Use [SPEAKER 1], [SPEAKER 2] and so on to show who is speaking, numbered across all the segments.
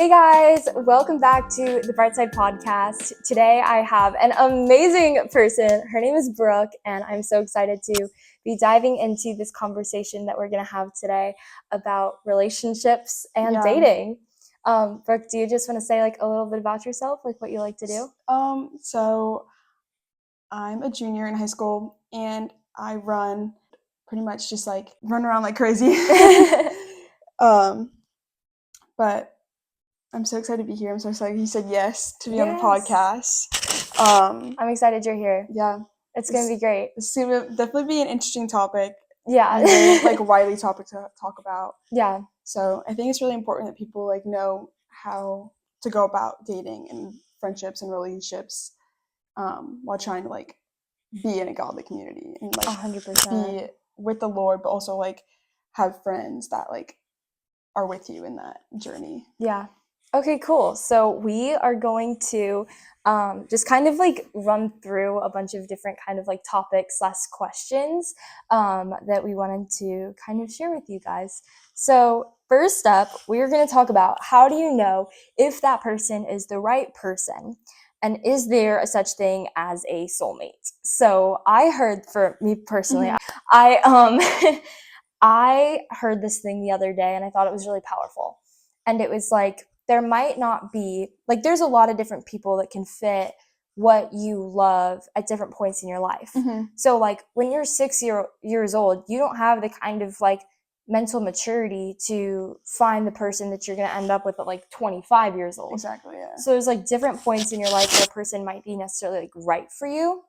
[SPEAKER 1] Hey guys, welcome back to the Brightside Podcast. Today I have an amazing person. Her name is Brooke, and I'm so excited to be diving into this conversation that we're going to have today about relationships and dating. Brooke, do you just want to say like a little bit about yourself, like what you like to do?
[SPEAKER 2] So I'm a junior in high school, and I run pretty much just like run around like crazy. But I'm so excited to be here. I'm so excited you said yes to be on the podcast.
[SPEAKER 1] I'm excited you're here.
[SPEAKER 2] Yeah.
[SPEAKER 1] It's going to be great.
[SPEAKER 2] It's going to definitely be an interesting topic.
[SPEAKER 1] Yeah.
[SPEAKER 2] And very like widely topic to talk about.
[SPEAKER 1] Yeah.
[SPEAKER 2] So I think it's really important that people like know how to go about dating and friendships and relationships while trying to like be in a godly community and like
[SPEAKER 1] 100%.
[SPEAKER 2] be with the Lord, but also like have friends that like are with you in that journey.
[SPEAKER 1] Yeah. Okay, cool. So we are going to just kind of like run through a bunch of different kind of like topics / questions that we wanted to kind of share with you guys. So first up, we are going to talk about how do you know if that person is the right person? And is there a such thing as a soulmate? So I heard, for me personally, I heard this thing the other day and I thought it was really powerful. And it was like, there might not be, like, there's a lot of different people that can fit what you love at different points in your life. So, like, when you're 6 years old, you don't have the kind of, like, mental maturity to find the person that you're going to end up with at, like, 25 years old.
[SPEAKER 2] Exactly, yeah.
[SPEAKER 1] So there's, like, different points in your life where a person might be necessarily, like, right for you.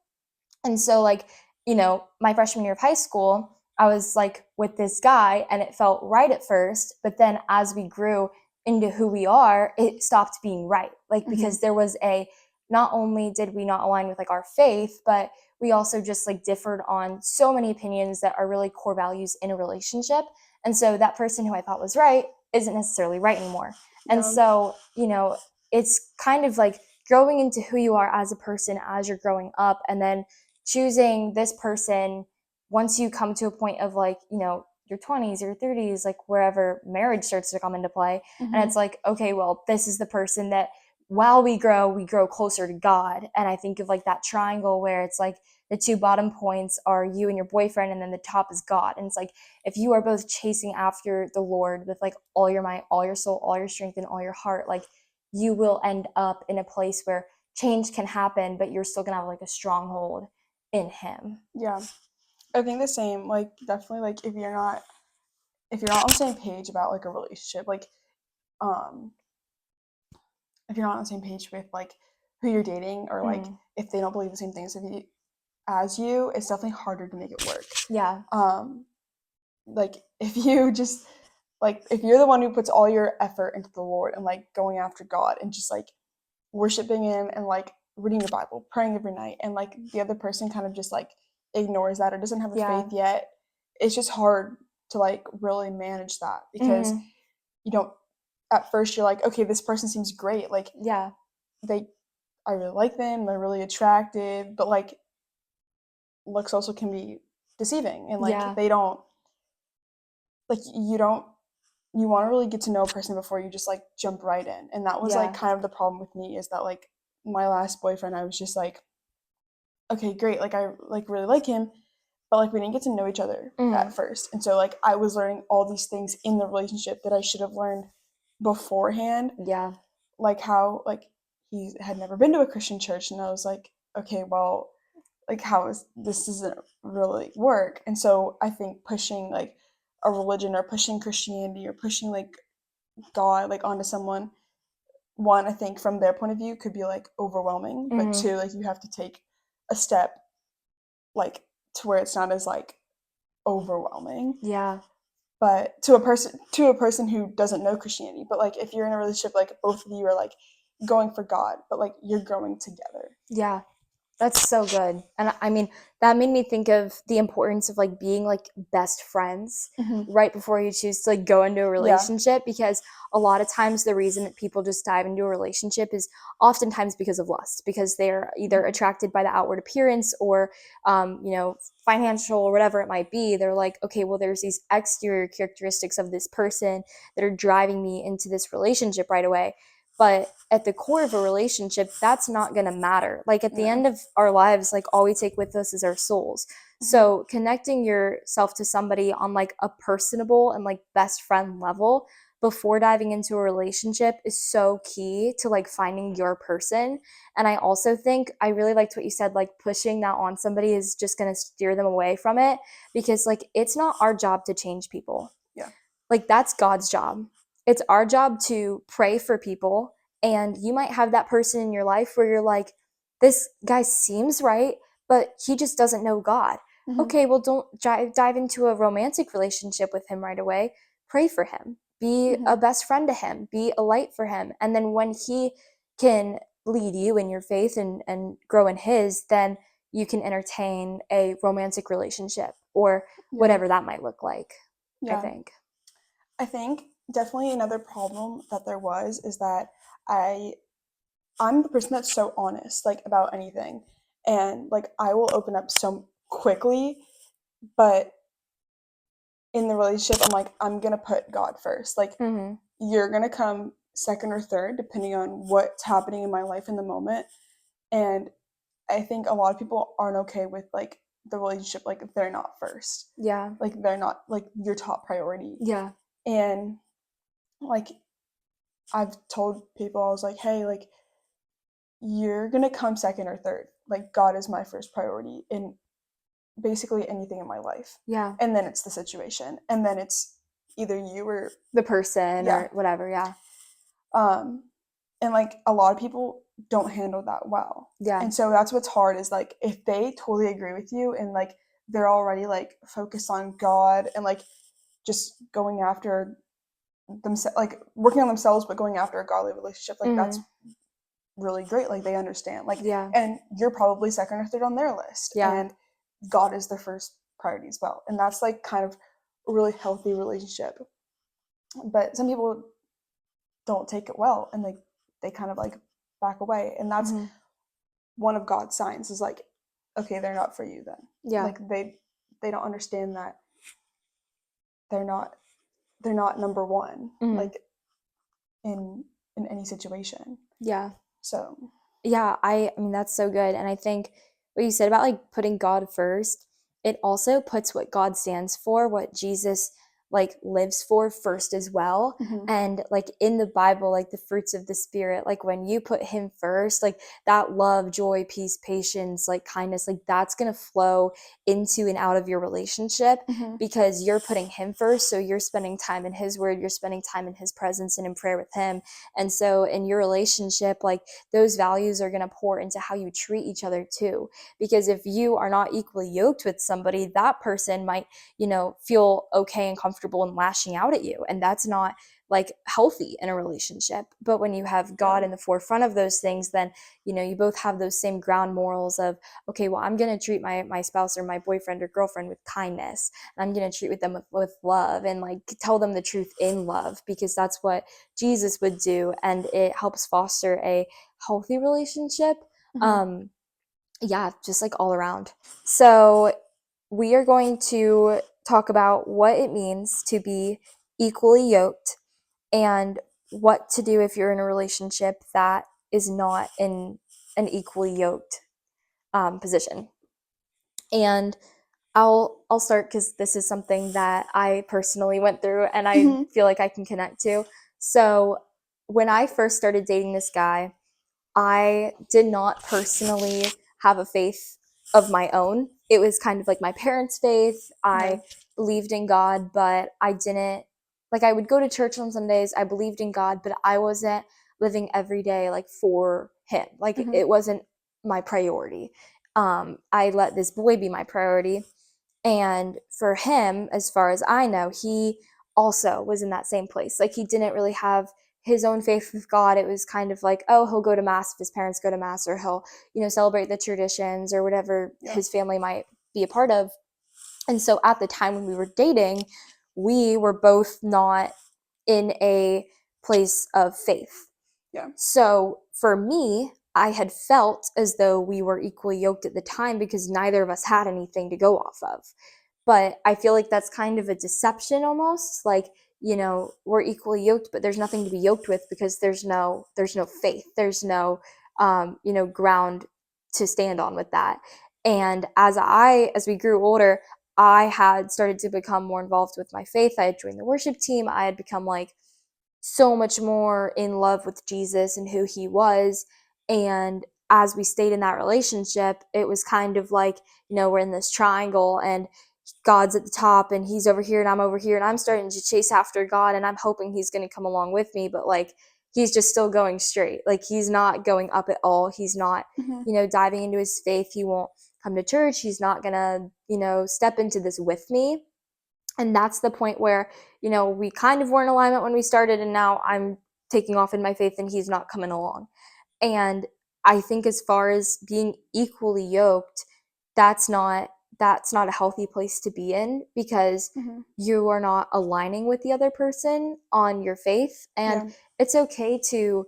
[SPEAKER 1] And so, like, you know, my freshman year of high school, I was like with this guy and it felt right at first, but then as we grew into who we are, it stopped being right. Like, because there was not only did we not align with like our faith, but we also just like differed on so many opinions that are really core values in a relationship. And so that person who I thought was right isn't necessarily right anymore. And so, you know, it's kind of like growing into who you are as a person as you're growing up, and then choosing this person once you come to a point of like, you know, your 20s, your 30s, like wherever marriage starts to come into play. And it's like, okay, well, this is the person that while we grow closer to God. And I think of like that triangle where it's like the two bottom points are you and your boyfriend, and then the top is God. And it's like, if you are both chasing after the Lord with like all your might, all your soul, all your strength, and all your heart, like you will end up in a place where change can happen, but you're still gonna have like a stronghold in Him.
[SPEAKER 2] Yeah, I think the same. Like, definitely, like if you're not on the same page about like a relationship, like if you're not on the same page with like who you're dating, or like if they don't believe the same things as you, it's definitely harder to make it work.
[SPEAKER 1] Yeah.
[SPEAKER 2] Like if you just like if you're the one who puts all your effort into the Lord and like going after God and just like worshiping Him and like reading the Bible, praying every night, and like the other person kind of just like ignores that or doesn't have the faith yet, it's just hard to like really manage that, because you don't, at first you're like, okay, this person seems great, like I really like them, they're really attractive, but like looks also can be deceiving, and like they don't, like you want to really get to know a person before you just like jump right in. And that was like kind of the problem with me, is that like my last boyfriend, I was just like, okay, great, like I like really like him, but like we didn't get to know each other at first. And so like I was learning all these things in the relationship that I should have learned beforehand.
[SPEAKER 1] Yeah.
[SPEAKER 2] Like how like he had never been to a Christian church, and I was like, okay, well, like how is this, doesn't really work. And so I think pushing like a religion, or pushing Christianity, or pushing like God like onto someone, one, I think from their point of view could be like overwhelming, but two, like you have to take a step like to where it's not as like overwhelming.
[SPEAKER 1] Yeah.
[SPEAKER 2] But to a person who doesn't know Christianity, but like if you're in a relationship, like both of you are like going for God, but like you're growing together.
[SPEAKER 1] Yeah. That's so good. And I mean, that made me think of the importance of like being like best friends
[SPEAKER 2] Hmm.
[SPEAKER 1] right before you choose to like go into a
[SPEAKER 2] Yeah.
[SPEAKER 1] relationship, because a lot of times the reason that people just dive into a relationship is oftentimes because of lust, because they're either
[SPEAKER 2] Hmm.
[SPEAKER 1] attracted by the outward appearance or financial or whatever it might be. They're like, okay, well, there's these exterior characteristics of this person that are driving me into this relationship right away. But at the core of a relationship, that's not going to matter. Like at the
[SPEAKER 2] No.
[SPEAKER 1] end of our lives, like all we take with us is our souls.
[SPEAKER 2] Hmm.
[SPEAKER 1] So connecting yourself to somebody on like a personable and like best friend level before diving into a relationship is so key to like finding your person. And I also think I really liked what you said, like pushing that on somebody is just going to steer them away from it, because like it's not our job to change people.
[SPEAKER 2] Yeah.
[SPEAKER 1] Like that's God's job. It's our job to pray for people. And you might have that person in your life where you're like, this guy seems right, but he just doesn't know God.
[SPEAKER 2] Hmm.
[SPEAKER 1] Okay, well, don't dive into a romantic relationship with him right away. Pray for him. Be
[SPEAKER 2] Hmm.
[SPEAKER 1] a best friend to him. Be a light for him. And then when he can lead you in your faith and grow in his, then you can entertain a romantic relationship or
[SPEAKER 2] Yeah.
[SPEAKER 1] whatever that might look like, I
[SPEAKER 2] Yeah.
[SPEAKER 1] think.
[SPEAKER 2] I think definitely another problem that there was is that I I'm the person that's so honest like about anything, and like I will open up so quickly, but in the relationship I'm like I'm going to put God first. Like
[SPEAKER 1] Mm-hmm.
[SPEAKER 2] you're going to come second or third depending on what's happening in my life in the moment. And I think a lot of people aren't okay with like the relationship like if they're not first.
[SPEAKER 1] Yeah.
[SPEAKER 2] Like they're not like your top priority.
[SPEAKER 1] Yeah.
[SPEAKER 2] And like I've told people, I was like, hey, like you're gonna come second or third. Like God is my first priority in basically anything in my life.
[SPEAKER 1] Yeah.
[SPEAKER 2] And then it's the situation. And then it's either you or
[SPEAKER 1] The person
[SPEAKER 2] yeah.
[SPEAKER 1] or whatever. Yeah.
[SPEAKER 2] Um and like a lot of people don't handle that well.
[SPEAKER 1] Yeah.
[SPEAKER 2] And so that's what's hard is like if they totally agree with you and like they're already like focused on God and like just going after themselves, like working on themselves but going after a godly relationship, like that's
[SPEAKER 1] Mm-hmm.
[SPEAKER 2] really great. Like they understand, like,
[SPEAKER 1] Yeah.
[SPEAKER 2] and you're probably second or third on their list,
[SPEAKER 1] Yeah.
[SPEAKER 2] and God is their first priority as well, and that's like kind of a really healthy relationship. But some people don't take it well, and they kind of like back away, and that's
[SPEAKER 1] Mm-hmm.
[SPEAKER 2] one of God's signs is like, okay, they're not for you then.
[SPEAKER 1] Yeah.
[SPEAKER 2] Like they don't understand that they're not they're not number one,
[SPEAKER 1] Mm-hmm.
[SPEAKER 2] like in any situation.
[SPEAKER 1] Yeah.
[SPEAKER 2] So
[SPEAKER 1] Yeah, I mean that's so good. And I think what you said about like putting God first, it also puts what God stands for, what Jesus like lives for first as well.
[SPEAKER 2] mhm,
[SPEAKER 1] And like in the Bible, like the fruits of the spirit, like when you put him first, like that love, joy, peace, patience, like kindness, like that's going to flow into and out of your relationship
[SPEAKER 2] mhm,
[SPEAKER 1] because you're putting him first. So you're spending time in his word, you're spending time in his presence and in prayer with him. And so in your relationship, like those values are going to pour into how you treat each other too. Because if you are not equally yoked with somebody, that person might, feel okay and comfortable in lashing out at you. And that's not like healthy in a relationship. But when you have
[SPEAKER 2] yeah,
[SPEAKER 1] God in the forefront of those things, then, you both have those same ground morals of, okay, well, I'm going to treat my spouse or my boyfriend or girlfriend with kindness. And I'm going to treat with them with love and like tell them the truth in love, because that's what Jesus would do. And it helps foster a healthy relationship.
[SPEAKER 2] mhm,
[SPEAKER 1] um yeah, just like all around. So we are going to talk about what it means to be equally yoked and what to do if you're in a relationship that is not in an equally yoked position. And I'll start because this is something that I personally went through and I
[SPEAKER 2] mhm,
[SPEAKER 1] feel like I can connect to. So when I first started dating this guy, I did not personally have a faith of my own. It was kind of like my parents' faith.
[SPEAKER 2] yeah,
[SPEAKER 1] I believed in God, but I didn't, like, I would go to church on Sundays. I believed in God, but I wasn't living every day like for him. Like,
[SPEAKER 2] mhm,
[SPEAKER 1] it wasn't my priority. I let this boy be my priority. And for him, as far as I know, he also was in that same place. Like, he didn't really have his own faith with God, it was kind of like, oh, he'll go to mass if his parents go to mass, or he'll, celebrate the traditions or whatever
[SPEAKER 2] Yeah.
[SPEAKER 1] his family might be a part of. And so at the time when we were dating, we were both not in a place of faith.
[SPEAKER 2] Yeah.
[SPEAKER 1] So for me, I had felt as though we were equally yoked at the time because neither of us had anything to go off of. But I feel like that's kind of a deception almost. Like, we're equally yoked, but there's nothing to be yoked with because there's no faith. There's no ground to stand on with that. And as we grew older, I had started to become more involved with my faith. I had joined the worship team. I had become like so much more in love with Jesus and who he was. And as we stayed in that relationship, it was kind of like, we're in this triangle and God's at the top and he's over here and I'm over here and I'm starting to chase after God and I'm hoping he's going to come along with me. But like, he's just still going straight. Like, he's not going up at all. He's not, diving into his faith. He won't come to church. He's not going to, step into this with me. And that's the point where, we kind of were in alignment when we started, and now I'm taking off in my faith and he's not coming along. And I think as far as being equally yoked, that's not a healthy place to be in, because you are not aligning with the other person on your faith. And it's okay to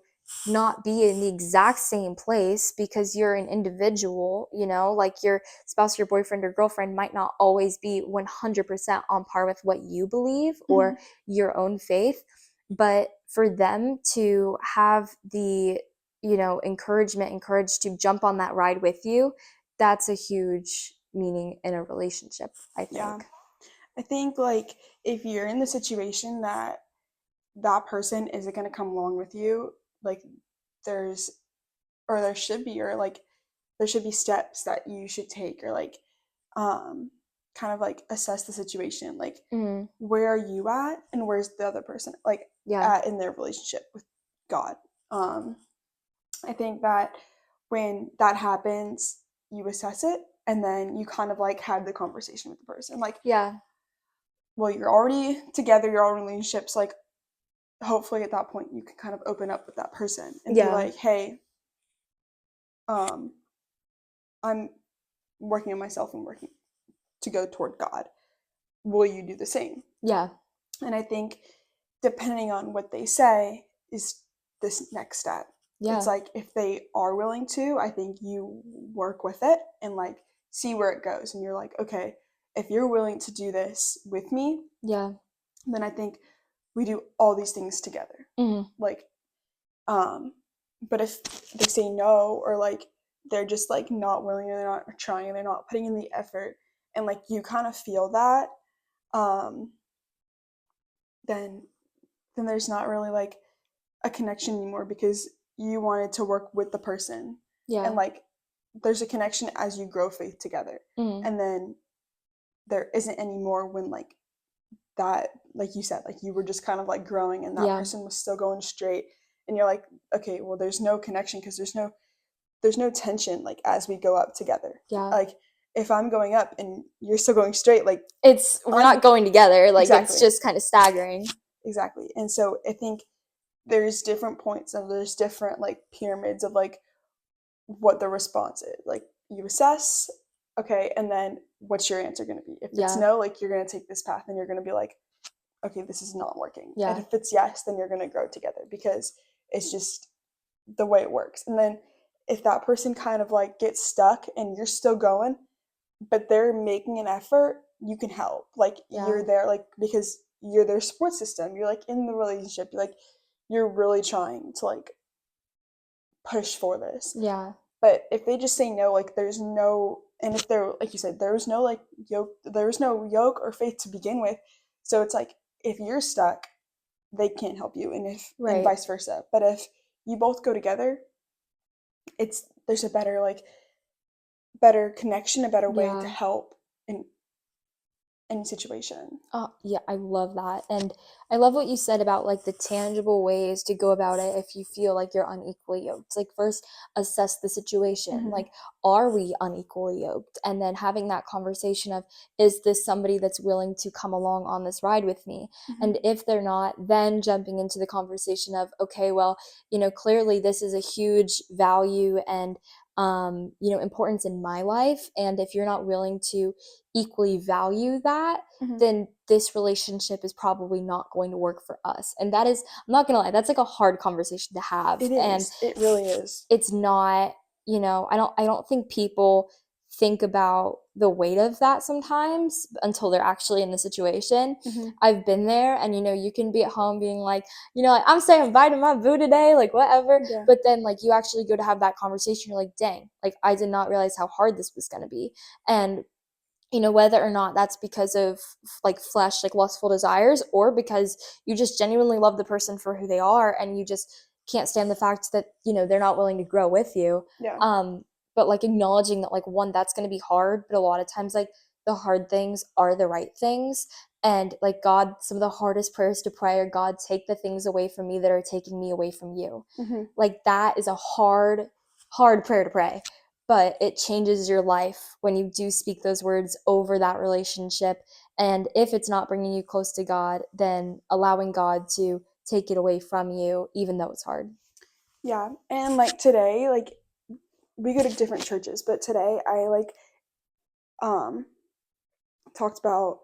[SPEAKER 1] not be in the exact same place because you're an individual, like your spouse, your boyfriend or girlfriend might not always be 100% on par with what you believe or your own faith. But for them to have the, encouragement and courage to jump on that ride with you, that's a huge meaning in a relationship, I think.
[SPEAKER 2] Yeah. I think like if you're in the situation that that person isn't going to come along with you, like there's or there should be or like there should be steps that you should take, or like kind of like assess the situation, like where are you at and where's the other person like at in their relationship with God. I think that when that happens, you assess it and then you kind of like have the conversation with the person, like well, you're already together, you're all in relationships, like hopefully at that point you can kind of open up with that person and be like, hey, I'm working on myself and working to go toward God. Will you do the same?
[SPEAKER 1] Yeah.
[SPEAKER 2] And I think depending on what they say is this next step.
[SPEAKER 1] Yeah.
[SPEAKER 2] It's like if they are willing to, I think you work with it and like see where it goes. And you're like, okay, if you're willing to do this with me, then I think we do all these things together. Like, but if they say no, or like they're just like not willing, or they're not trying, and they're not putting in the effort, and like you kind of feel that, then there's not really like a connection anymore, because you wanted to work with the person. And like there's a connection as you grow faith together. And then there isn't anymore when like that, like you said, like you were just kind of like growing and that person was still going straight, and you're like, okay, well there's no connection because there's no tension like as we go up together. Like if I'm going up and you're still going straight, like
[SPEAKER 1] we're not going together, like
[SPEAKER 2] exactly.
[SPEAKER 1] It's just kind of staggering.
[SPEAKER 2] Exactly. And so I think there's different points and there's different like pyramids of like what the response is. Like you assess, okay, and then what's your answer going to be? If it's no, like you're going to take this path and you're going to be like, okay, this is not working. And if it's yes, then you're going to grow together, because it's just the way it works. And then if that person kind of like gets stuck and you're still going, but they're making an effort, you can help. Like you're there, like because you're their support system. You're like in the relationship. You're like you're really trying to like push for this. But if they just say no, like there's no, and if they're like you said, there was no like yoke, there was no yoke or faith to begin with. So it's like if you're stuck, they can't help you, and if and vice versa. But if you both go together, there's a better connection, a better way to help and any situation.
[SPEAKER 1] Oh, yeah, I love that. And I love what you said about like the tangible ways to go about it if you feel like you're unequally yoked. Like, first, assess the situation.
[SPEAKER 2] Mm-hmm.
[SPEAKER 1] Like, are we unequally yoked? And then having that conversation of, is this somebody that's willing to come along on this ride with me?
[SPEAKER 2] Mm-hmm.
[SPEAKER 1] And if they're not, then jumping into the conversation of, okay, well, clearly this is a huge value and importance in my life. And if you're not willing to equally value that,
[SPEAKER 2] Mm-hmm.
[SPEAKER 1] then this relationship is probably not going to work for us. And that is, I'm not gonna lie, that's like a hard conversation to have.
[SPEAKER 2] It
[SPEAKER 1] And
[SPEAKER 2] is. It really is.
[SPEAKER 1] it's not, I don't think people think about the weight of that sometimes until they're actually in the situation.
[SPEAKER 2] Mm-hmm.
[SPEAKER 1] I've been there, and you can be at home being like, like, I'm saying bye to my boo today, like whatever.
[SPEAKER 2] Yeah.
[SPEAKER 1] But then like you actually go to have that conversation, you're like, dang, like I did not realize how hard this was gonna be. And whether or not that's because of like flesh, like lustful desires, or because you just genuinely love the person for who they are and you just can't stand the fact that, they're not willing to grow with you.
[SPEAKER 2] Yeah.
[SPEAKER 1] But like acknowledging that, like, one, that's going to be hard, but a lot of times, like, the hard things are the right things. And like, God, some of the hardest prayers to pray are, God, take the things away from me that are taking me away from you.
[SPEAKER 2] Mm-hmm.
[SPEAKER 1] Like, that is a hard, hard prayer to pray, but it changes your life when you do speak those words over that relationship. And if it's not bringing you close to God, then allowing God to take it away from you, even though it's hard.
[SPEAKER 2] Yeah. And like today, like we go to different churches, but today I like um talked about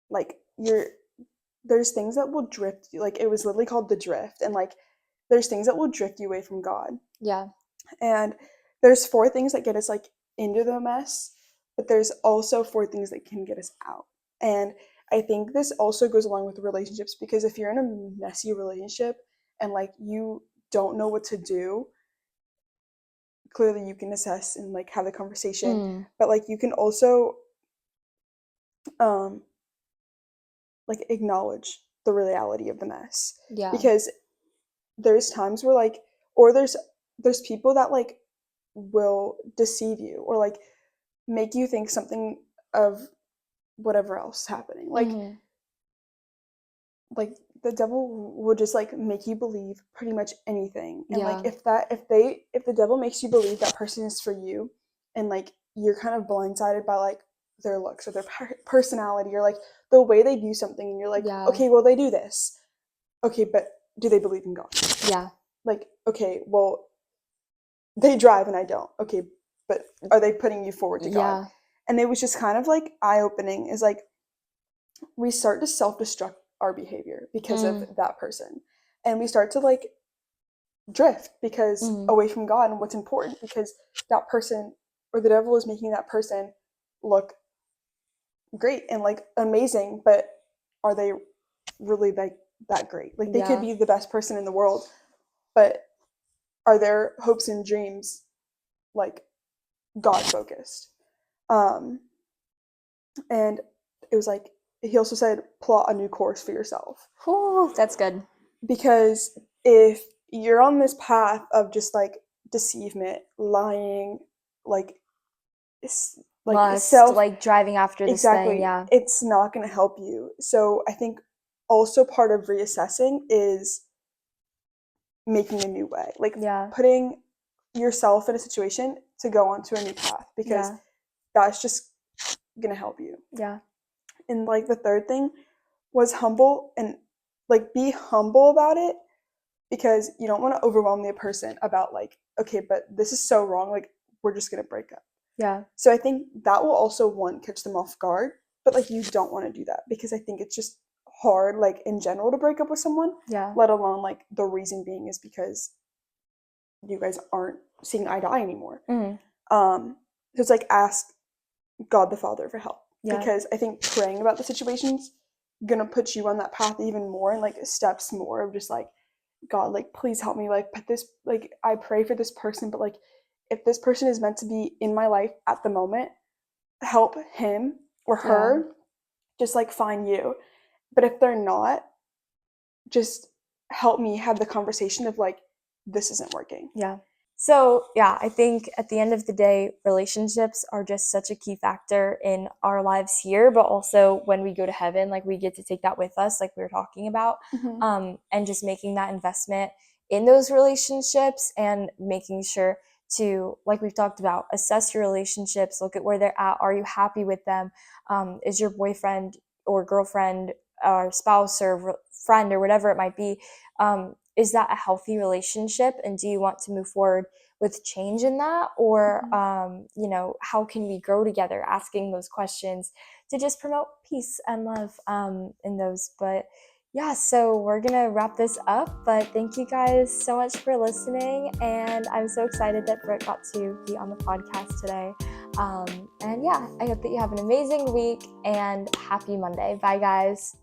[SPEAKER 2] like there's things that will drift you. Like it was literally called the drift, and like there's things that will drift you away from God.
[SPEAKER 1] Yeah.
[SPEAKER 2] And there's four things that get us like into the mess, but there's also four things that can get us out. And I think this also goes along with relationships, because if you're in a messy relationship and like you don't know what to do, clearly you can assess and like have the conversation,
[SPEAKER 1] Mm,
[SPEAKER 2] but like you can also um like acknowledge the reality of the mess,
[SPEAKER 1] yeah.
[SPEAKER 2] because there's times where like, or there's people that like will deceive you or like make you think something of whatever else is happening.
[SPEAKER 1] Mm-hmm.
[SPEAKER 2] Like the devil will just like make you believe pretty much anything. And like
[SPEAKER 1] Yeah.
[SPEAKER 2] if the devil makes you believe that person is for you, and like you're kind of blindsided by like their looks or their personality or like the way they do something, and you're like,
[SPEAKER 1] Yeah.
[SPEAKER 2] okay, well they do this. Okay, but do they believe in God?
[SPEAKER 1] Yeah.
[SPEAKER 2] Like, okay, well they drive and I don't. Okay, but are they putting you forward to God?
[SPEAKER 1] Yeah.
[SPEAKER 2] And it was just kind of like eye opening, is like we start to self destruct our behavior because of
[SPEAKER 1] Mm,
[SPEAKER 2] that person. And we start to like drift because
[SPEAKER 1] mm,
[SPEAKER 2] away from God and what's important, because that person or the devil is making that person look great and like amazing, but are they really like that great? Like they could
[SPEAKER 1] yeah.
[SPEAKER 2] be the best person in the world, but are their hopes and dreams like God focused? Um and it was like he also said plot a new course for yourself,
[SPEAKER 1] Whew, that's good.
[SPEAKER 2] because if you're on this path of just like deceivement, lying, like like
[SPEAKER 1] Lust,
[SPEAKER 2] self,
[SPEAKER 1] like driving after this thing.
[SPEAKER 2] exactly,
[SPEAKER 1] Yeah.
[SPEAKER 2] it's not going to help you. So I think also part of reassessing is making a new way, like
[SPEAKER 1] Yeah.
[SPEAKER 2] putting yourself in a situation to go onto a new path, because
[SPEAKER 1] Yeah.
[SPEAKER 2] that's just going to help you.
[SPEAKER 1] Yeah.
[SPEAKER 2] And like the third thing was humble, and like be humble about it, because you don't want to overwhelm the person about like, okay, but this is so wrong, like we're just going to break up.
[SPEAKER 1] Yeah.
[SPEAKER 2] So I think that will also, one, catch them off guard, but like you don't want to do that, because I think it's just hard like in general to break up with someone,
[SPEAKER 1] Yeah.
[SPEAKER 2] let alone like the reason being is because you guys aren't seeing eye to eye anymore.
[SPEAKER 1] Mm,
[SPEAKER 2] So it's like ask God the Father for help,
[SPEAKER 1] yeah.
[SPEAKER 2] because I think praying about the situation's gonna put you on that path even more, and like steps more of just like, God, like please help me, like put this, like I pray for this person, but like if this person is meant to be in my life at the moment, help him or
[SPEAKER 1] Yeah.
[SPEAKER 2] her just like find you. But if they're not, just help me have the conversation of like, this isn't working.
[SPEAKER 1] Yeah. So, yeah, I think at the end of the day, relationships are just such a key factor in our lives here, but also when we go to heaven, like we get to take that with us, like we were talking about,
[SPEAKER 2] Mhm.
[SPEAKER 1] and just making that investment in those relationships and making sure to, like we've talked about, assess your relationships, look at where they're at. Are you happy with them? Is your boyfriend or girlfriend or spouse or friend or whatever it might be, is that a healthy relationship, and do you want to move forward with change in that, or
[SPEAKER 2] Mhm.
[SPEAKER 1] how can we grow together, asking those questions to just promote peace and love in those. But yeah, so we're gonna wrap this up, but thank you guys so much for listening, and I'm so excited that Britt got to be on the podcast today. And yeah, I hope that you have an amazing week and happy Monday. Bye guys.